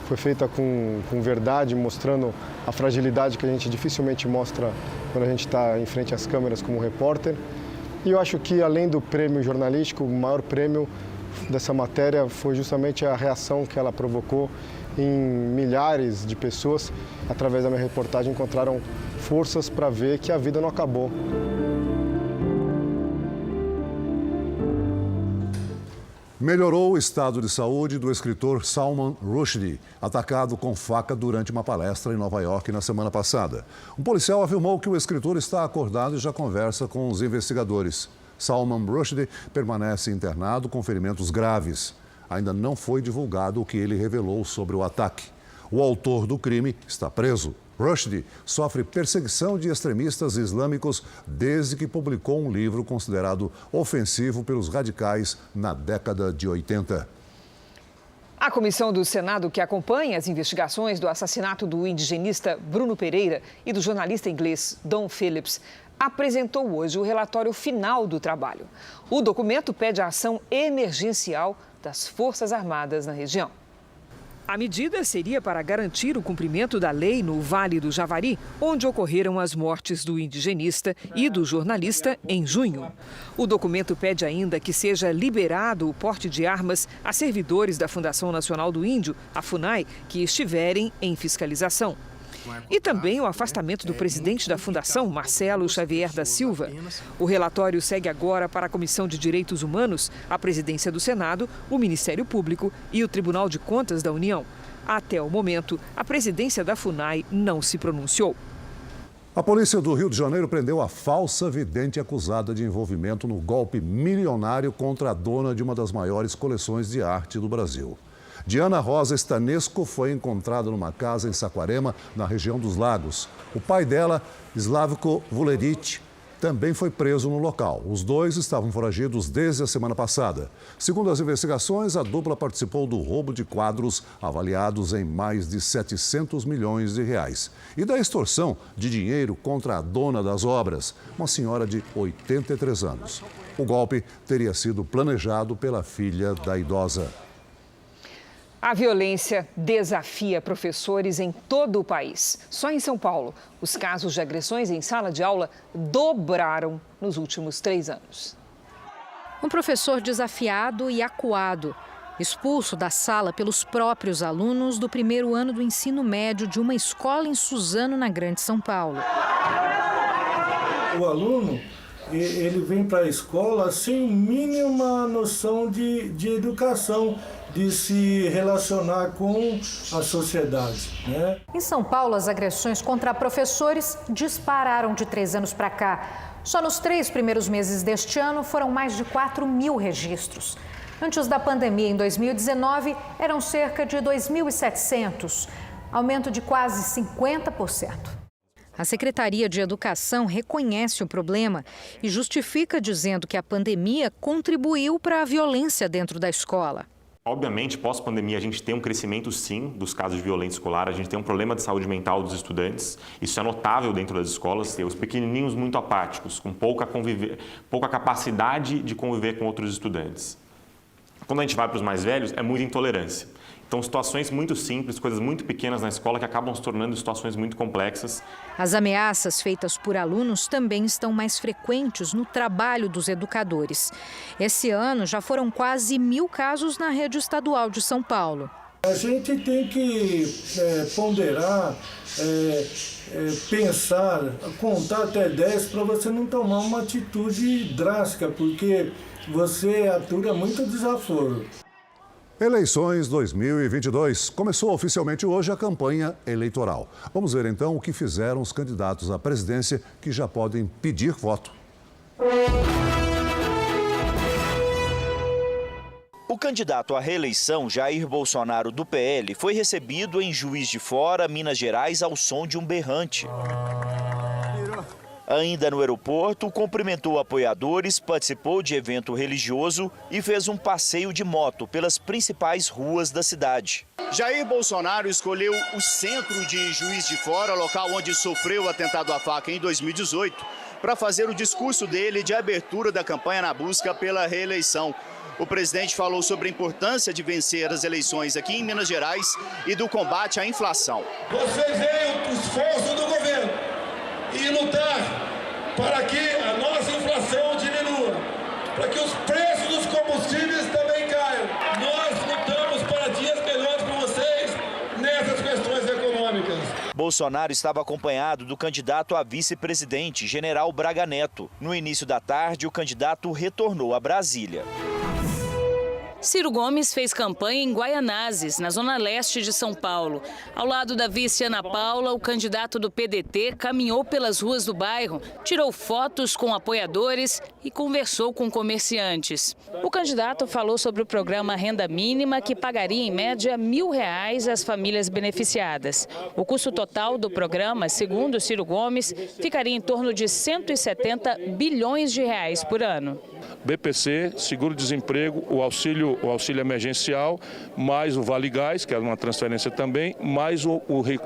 foi feita com verdade, mostrando a fragilidade que a gente dificilmente mostra quando a gente está em frente às câmeras como repórter. E eu acho que, além do prêmio jornalístico, o maior prêmio dessa matéria foi justamente a reação que ela provocou em milhares de pessoas, através da minha reportagem, encontraram forças para ver que a vida não acabou. Melhorou o estado de saúde do escritor Salman Rushdie, atacado com faca durante uma palestra em Nova York na semana passada. Um policial afirmou que o escritor está acordado e já conversa com os investigadores. Salman Rushdie permanece internado com ferimentos graves. Ainda não foi divulgado o que ele revelou sobre o ataque. O autor do crime está preso. Rushdie sofre perseguição de extremistas islâmicos desde que publicou um livro considerado ofensivo pelos radicais na década de 80. A comissão do Senado que acompanha as investigações do assassinato do indigenista Bruno Pereira e do jornalista inglês Don Phillips apresentou hoje o relatório final do trabalho. O documento pede a ação emergencial das Forças Armadas na região. A medida seria para garantir o cumprimento da lei no Vale do Javari, onde ocorreram as mortes do indigenista e do jornalista em junho. O documento pede ainda que seja liberado o porte de armas a servidores da Fundação Nacional do Índio, a FUNAI, que estiverem em fiscalização. E também o afastamento do presidente da Fundação, Marcelo Xavier da Silva. O relatório segue agora para a Comissão de Direitos Humanos, a Presidência do Senado, o Ministério Público e o Tribunal de Contas da União. Até o momento, a presidência da FUNAI não se pronunciou. A polícia do Rio de Janeiro prendeu a falsa vidente acusada de envolvimento no golpe milionário contra a dona de uma das maiores coleções de arte do Brasil. Diana Rosa Stanesco foi encontrada numa casa em Saquarema, na região dos Lagos. O pai dela, Slavko Vuleric, também foi preso no local. Os dois estavam foragidos desde a semana passada. Segundo as investigações, a dupla participou do roubo de quadros avaliados em mais de 700 milhões de reais e da extorsão de dinheiro contra a dona das obras, uma senhora de 83 anos. O golpe teria sido planejado pela filha da idosa. A violência desafia professores em todo o país. Só em São Paulo, os casos de agressões em sala de aula dobraram nos últimos 3 anos. Um professor desafiado e acuado, expulso da sala pelos próprios alunos do primeiro ano do ensino médio de uma escola em Suzano, na Grande São Paulo. O aluno, ele vem para a escola sem mínima noção de educação, de se relacionar com a sociedade, né? Em São Paulo, as agressões contra professores dispararam de 3 anos para cá. Só nos 3 primeiros meses deste ano foram mais de 4.000 registros. Antes da pandemia, em 2019, eram cerca de 2.700, aumento de quase 50%. A Secretaria de Educação reconhece o problema e justifica dizendo que a pandemia contribuiu para a violência dentro da escola. Obviamente, pós-pandemia, a gente tem um crescimento, sim, dos casos de violência escolar. A gente tem um problema de saúde mental dos estudantes. Isso é notável dentro das escolas. Tem os pequenininhos muito apáticos, com pouca capacidade de conviver com outros estudantes. Quando a gente vai para os mais velhos, é muita intolerância. Então, situações muito simples, coisas muito pequenas na escola que acabam se tornando situações muito complexas. As ameaças feitas por alunos também estão mais frequentes no trabalho dos educadores. Esse ano já foram quase 1.000 casos na rede estadual de São Paulo. A gente tem que ponderar, pensar, contar até 10 para você não tomar uma atitude drástica, porque você atura muito desaforo. Eleições 2022. Começou oficialmente hoje a campanha eleitoral. Vamos ver então o que fizeram os candidatos à presidência que já podem pedir voto. O candidato à reeleição, Jair Bolsonaro, do PL, foi recebido em Juiz de Fora, Minas Gerais, ao som de um berrante. Ainda no aeroporto, cumprimentou apoiadores, participou de evento religioso e fez um passeio de moto pelas principais ruas da cidade. Jair Bolsonaro escolheu o centro de Juiz de Fora, local onde sofreu o atentado à faca em 2018, para fazer o discurso dele de abertura da campanha na busca pela reeleição. O presidente falou sobre a importância de vencer as eleições aqui em Minas Gerais e do combate à inflação. Vocês veem o esforço do governo e lutar para que a nossa inflação diminua, para que os preços dos combustíveis também caiam. Nós lutamos para dias melhores para vocês nessas questões econômicas. Bolsonaro estava acompanhado do candidato a vice-presidente, General Braga Neto. No início da tarde, o candidato retornou a Brasília. Ciro Gomes fez campanha em Guaianazes, na zona leste de São Paulo. Ao lado da vice Ana Paula, o candidato do PDT caminhou pelas ruas do bairro, tirou fotos com apoiadores e conversou com comerciantes. O candidato falou sobre o programa Renda Mínima, que pagaria em média R$1.000 às famílias beneficiadas. O custo total do programa, segundo Ciro Gomes, ficaria em torno de R$170 bilhões por ano. BPC, seguro-desemprego, o auxílio o auxílio emergencial, mais o Vale Gás, que é uma transferência também, mais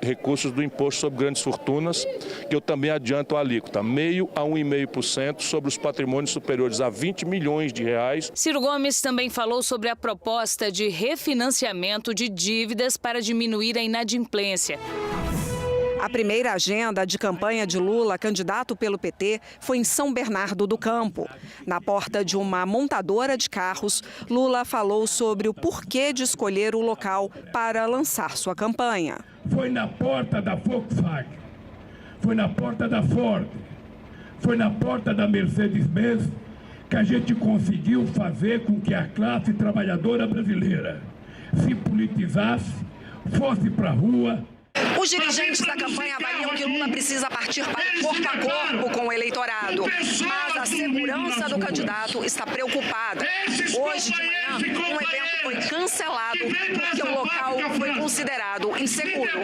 recursos do imposto sobre grandes fortunas, que eu também adianto a alíquota, 0,5% a 1,5% sobre os patrimônios superiores a 20 milhões de reais. Ciro Gomes também falou sobre a proposta de refinanciamento de dívidas para diminuir a inadimplência. A primeira agenda de campanha de Lula, candidato pelo PT, foi em São Bernardo do Campo. Na porta de uma montadora de carros, Lula falou sobre o porquê de escolher o local para lançar sua campanha. Foi na porta da Volkswagen, foi na porta da Ford, foi na porta da Mercedes-Benz que a gente conseguiu fazer com que a classe trabalhadora brasileira se politizasse, fosse para a rua. Os dirigentes da campanha avaliam que Lula precisa partir para o corpo a corpo com o eleitorado, mas a segurança do candidato está preocupada. Hoje de manhã, um evento foi cancelado porque o local foi considerado inseguro.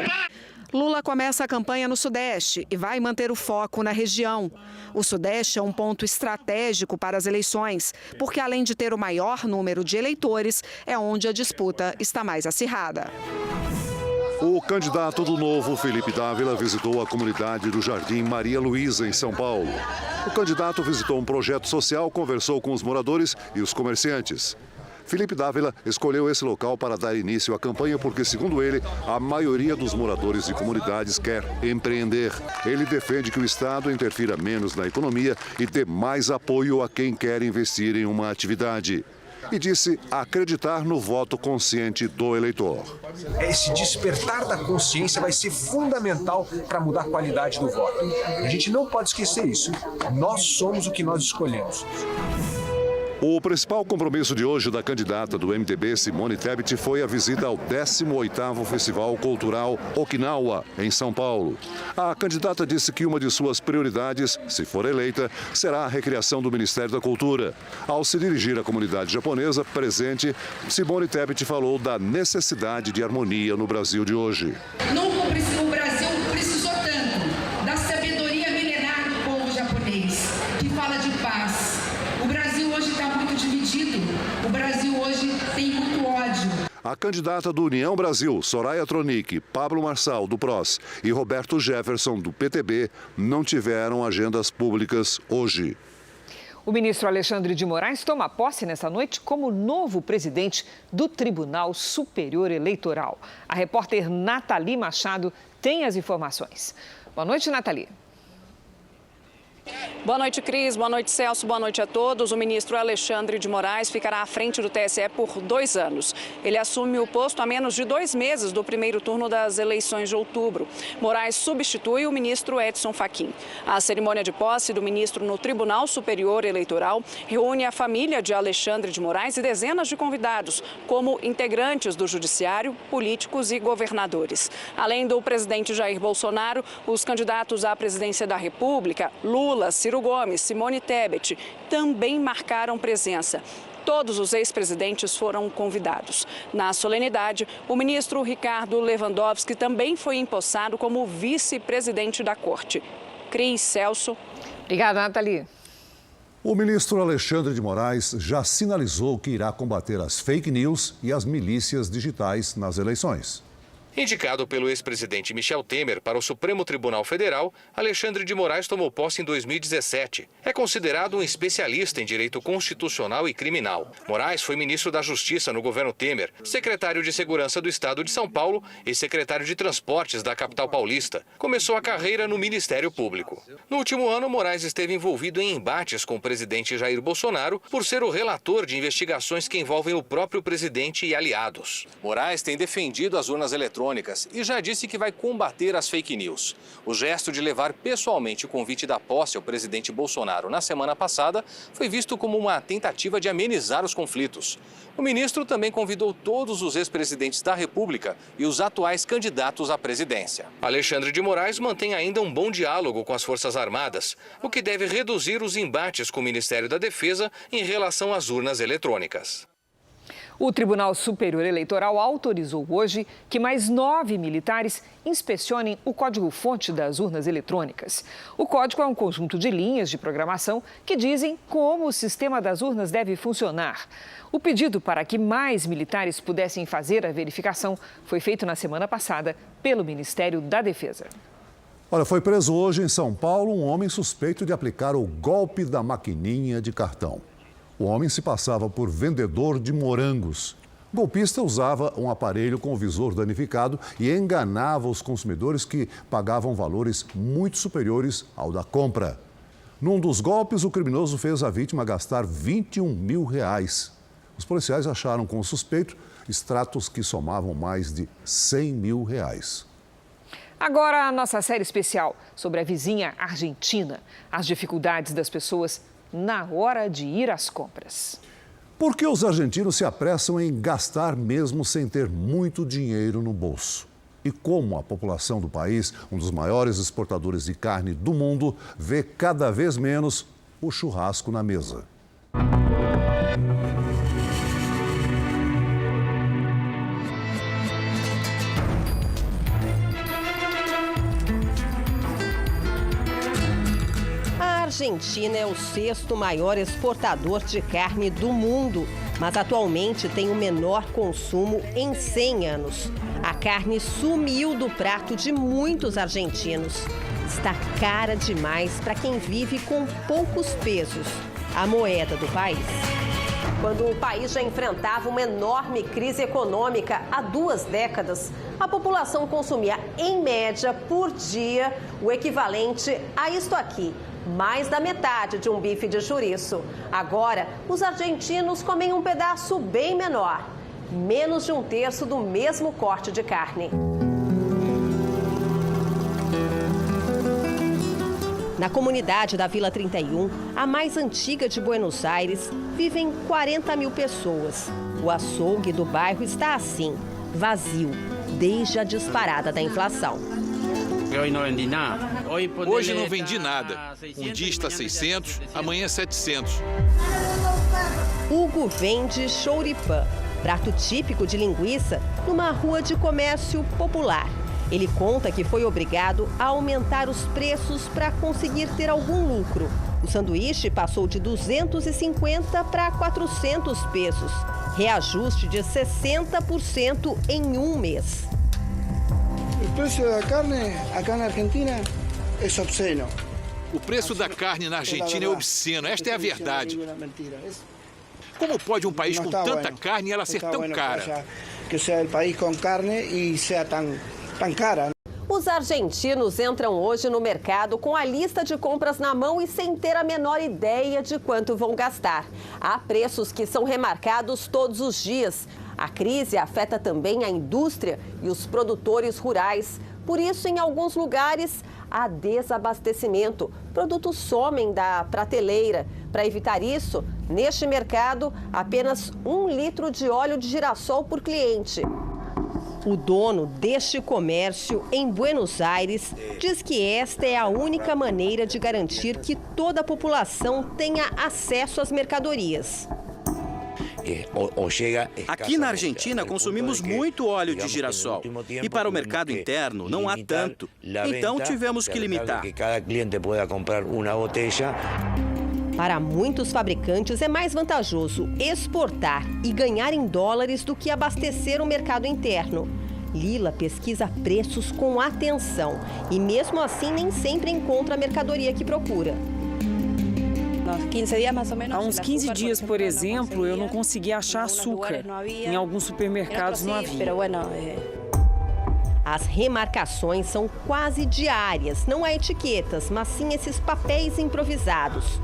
Lula começa a campanha no Sudeste e vai manter o foco na região. O Sudeste é um ponto estratégico para as eleições, porque além de ter o maior número de eleitores, é onde a disputa está mais acirrada. O candidato do Novo, Felipe Dávila, visitou a comunidade do Jardim Maria Luísa, em São Paulo. O candidato visitou um projeto social, conversou com os moradores e os comerciantes. Felipe Dávila escolheu esse local para dar início à campanha porque, segundo ele, a maioria dos moradores de comunidades quer empreender. Ele defende que o Estado interfira menos na economia e dê mais apoio a quem quer investir em uma atividade. E disse acreditar no voto consciente do eleitor. Esse despertar da consciência vai ser fundamental para mudar a qualidade do voto. A gente não pode esquecer isso. Nós somos o que nós escolhemos. O principal compromisso de hoje da candidata do MDB, Simone Tebet, foi a visita ao 18º Festival Cultural Okinawa, em São Paulo. A candidata disse que uma de suas prioridades, se for eleita, será a recriação do Ministério da Cultura. Ao se dirigir à comunidade japonesa presente, Simone Tebet falou da necessidade de harmonia no Brasil de hoje. O Brasil precisou tanto da sabedoria milenar do povo japonês, que fala de paz. O Brasil hoje está muito dividido. O Brasil hoje tem muito ódio. A candidata do União Brasil, Soraya Tronic, Pablo Marçal, do PROS, e Roberto Jefferson, do PTB, não tiveram agendas públicas hoje. O ministro Alexandre de Moraes toma posse nessa noite como novo presidente do Tribunal Superior Eleitoral. A repórter Nathalie Machado tem as informações. Boa noite, Nathalie. Boa noite, Cris. Boa noite, Celso. Boa noite a todos. O ministro Alexandre de Moraes ficará à frente do TSE por 2 anos. Ele assume o posto a menos de 2 meses do primeiro turno das eleições de outubro. Moraes substitui o ministro Edson Fachin. A cerimônia de posse do ministro no Tribunal Superior Eleitoral reúne a família de Alexandre de Moraes e dezenas de convidados, como integrantes do Judiciário, políticos e governadores. Além do presidente Jair Bolsonaro, os candidatos à presidência da República, Lula, Ciro Gomes, Simone Tebet, também marcaram presença. Todos os ex-presidentes foram convidados. Na solenidade, o ministro Ricardo Lewandowski também foi empossado como vice-presidente da Corte. Cris, Celso. Obrigada, Nathalie. O ministro Alexandre de Moraes já sinalizou que irá combater as fake news e as milícias digitais nas eleições. Indicado pelo ex-presidente Michel Temer para o Supremo Tribunal Federal, Alexandre de Moraes tomou posse em 2017. É considerado um especialista em direito constitucional e criminal. Moraes foi ministro da Justiça no governo Temer, secretário de Segurança do Estado de São Paulo e secretário de Transportes da capital paulista. Começou a carreira no Ministério Público. No último ano, Moraes esteve envolvido em embates com o presidente Jair Bolsonaro por ser o relator de investigações que envolvem o próprio presidente e aliados. Moraes tem defendido as urnas eletrônicas e já disse que vai combater as fake news. O gesto de levar pessoalmente o convite da posse ao presidente Bolsonaro na semana passada foi visto como uma tentativa de amenizar os conflitos. O ministro também convidou todos os ex-presidentes da República e os atuais candidatos à presidência. Alexandre de Moraes mantém ainda um bom diálogo com as Forças Armadas, o que deve reduzir os embates com o Ministério da Defesa em relação às urnas eletrônicas. O Tribunal Superior Eleitoral autorizou hoje que mais 9 militares inspecionem o código-fonte das urnas eletrônicas. O código é um conjunto de linhas de programação que dizem como o sistema das urnas deve funcionar. O pedido para que mais militares pudessem fazer a verificação foi feito na semana passada pelo Ministério da Defesa. Olha, foi preso hoje em São Paulo um homem suspeito de aplicar o golpe da maquininha de cartão. O homem se passava por vendedor de morangos. O golpista usava um aparelho com o visor danificado e enganava os consumidores que pagavam valores muito superiores ao da compra. Num dos golpes, o criminoso fez a vítima gastar R$21 mil. Os policiais acharam com o suspeito extratos que somavam mais de R$100 mil. Agora, a nossa série especial sobre a vizinha Argentina, as dificuldades das pessoas na hora de ir às compras. Por que os argentinos se apressam em gastar mesmo sem ter muito dinheiro no bolso? E como a população do país, um dos maiores exportadores de carne do mundo, vê cada vez menos o churrasco na mesa? A Argentina é o 6º maior exportador de carne do mundo, mas atualmente tem o menor consumo em 100 anos. A carne sumiu do prato de muitos argentinos. Está cara demais para quem vive com poucos pesos, a moeda do país. Quando o país já enfrentava uma enorme crise econômica há 2 décadas, a população consumia, em média, por dia, o equivalente a isto aqui. Mais da metade de um bife de chouriço. Agora, os argentinos comem um pedaço bem menor, menos de 1/3 do mesmo corte de carne. Na comunidade da Vila 31, a mais antiga de Buenos Aires, vivem 40 mil pessoas. O açougue do bairro está assim, vazio, desde a disparada da inflação. Hoje não vendi nada. Um dia está 600, amanhã 700. Hugo vende chouripã, prato típico de linguiça, numa rua de comércio popular. Ele conta que foi obrigado a aumentar os preços para conseguir ter algum lucro. O sanduíche passou de 250 para 400 pesos, reajuste de 60% em um mês. O preço da carne aqui na Argentina é obsceno. O preço da carne na Argentina é obsceno, esta é a verdade. Como pode um país com tanta carne e ela ser tão cara? Que seja o país com carne e seja tão cara. Os argentinos entram hoje no mercado com a lista de compras na mão e sem ter a menor ideia de quanto vão gastar. Há preços que são remarcados todos os dias. A crise afeta também a indústria e os produtores rurais. Por isso, em alguns lugares, há desabastecimento. Produtos somem da prateleira. Para evitar isso, neste mercado, apenas 1 litro de óleo de girassol por cliente. O dono deste comércio em Buenos Aires diz que esta é a única maneira de garantir que toda a população tenha acesso às mercadorias. Aqui na Argentina consumimos muito óleo de girassol e para o mercado interno não há tanto. Então tivemos que limitar. Para muitos fabricantes é mais vantajoso exportar e ganhar em dólares do que abastecer o mercado interno. Lila pesquisa preços com atenção e mesmo assim nem sempre encontra a mercadoria que procura. Há uns 15 dias, por exemplo, eu não conseguia achar açúcar. Em alguns supermercados não havia. As remarcações são quase diárias. Não há etiquetas, mas sim esses papéis improvisados.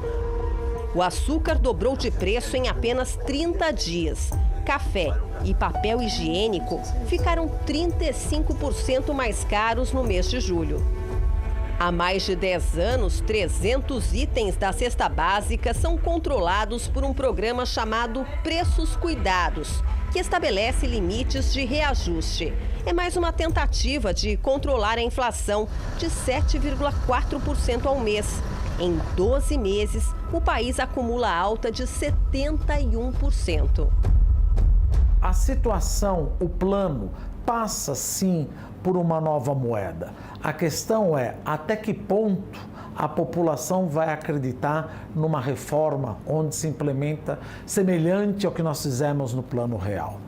O açúcar dobrou de preço em apenas 30 dias. Café e papel higiênico ficaram 35% mais caros no mês de julho. Há mais de 10 anos, 300 itens da cesta básica são controlados por um programa chamado Preços Cuidados, que estabelece limites de reajuste. É mais uma tentativa de controlar a inflação de 7,4% ao mês. Em 12 meses, o país acumula alta de 71%. a situação, o plano, passa sim por uma nova moeda. A questão é até que ponto a população vai acreditar numa reforma onde se implementa semelhante ao que nós fizemos no Plano Real.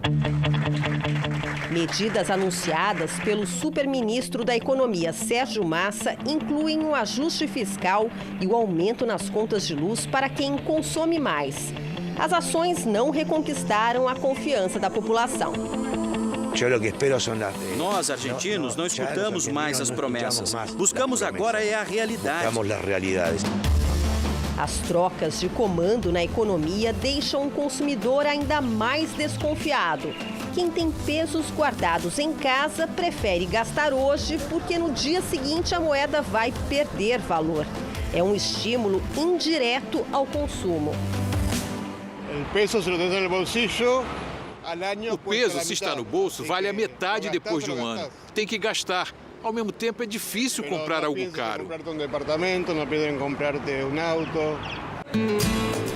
Medidas anunciadas pelo superministro da Economia, Sérgio Massa, incluem um ajuste fiscal e o aumento nas contas de luz para quem consome mais. As ações não reconquistaram a confiança da população. Nós, argentinos, não escutamos mais as promessas. Buscamos agora a realidade. As trocas de comando na economia deixam o consumidor ainda mais desconfiado. Quem tem pesos guardados em casa prefere gastar hoje porque no dia seguinte a moeda vai perder valor. É um estímulo indireto ao consumo. O peso, se está no bolso, vale a metade depois de um ano. Tem que gastar. Ao mesmo tempo, é difícil comprar algo caro.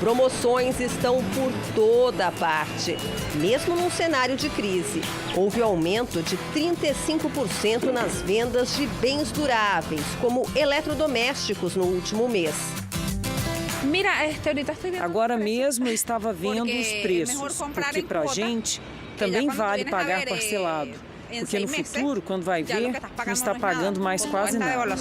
Promoções estão por toda parte. Mesmo num cenário de crise, houve aumento de 35% nas vendas de bens duráveis, como eletrodomésticos no último mês. Agora mesmo eu estava vendo os preços, porque para a gente também vale pagar parcelado. Porque no futuro, quando vai ver, não está pagando mais quase nada.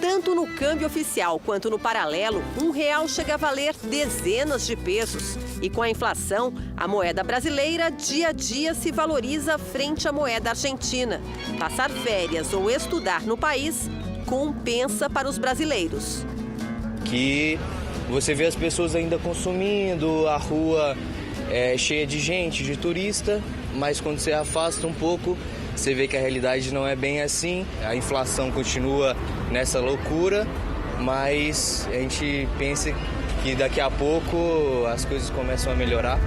Tanto no câmbio oficial quanto no paralelo, R$1 chega a valer dezenas de pesos. E com a inflação, a moeda brasileira dia a dia se valoriza frente à moeda argentina. Passar férias ou estudar no país compensa para os brasileiros. Que você vê as pessoas ainda consumindo, a rua cheia de gente, de turista, mas quando você afasta um pouco, você vê que a realidade não é bem assim. A inflação continua nessa loucura, mas a gente pensa que daqui a pouco as coisas começam a melhorar.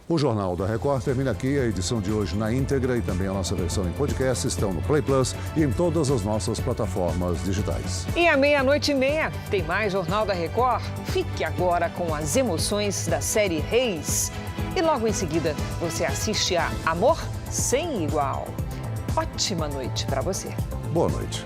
O Jornal da Record termina aqui. A edição de hoje na íntegra e também a nossa versão em podcast estão no Play Plus e em todas as nossas plataformas digitais. E à 00:30 tem mais Jornal da Record? Fique agora com as emoções da série Reis. E logo em seguida você assiste a Amor Sem Igual. Ótima noite para você. Boa noite.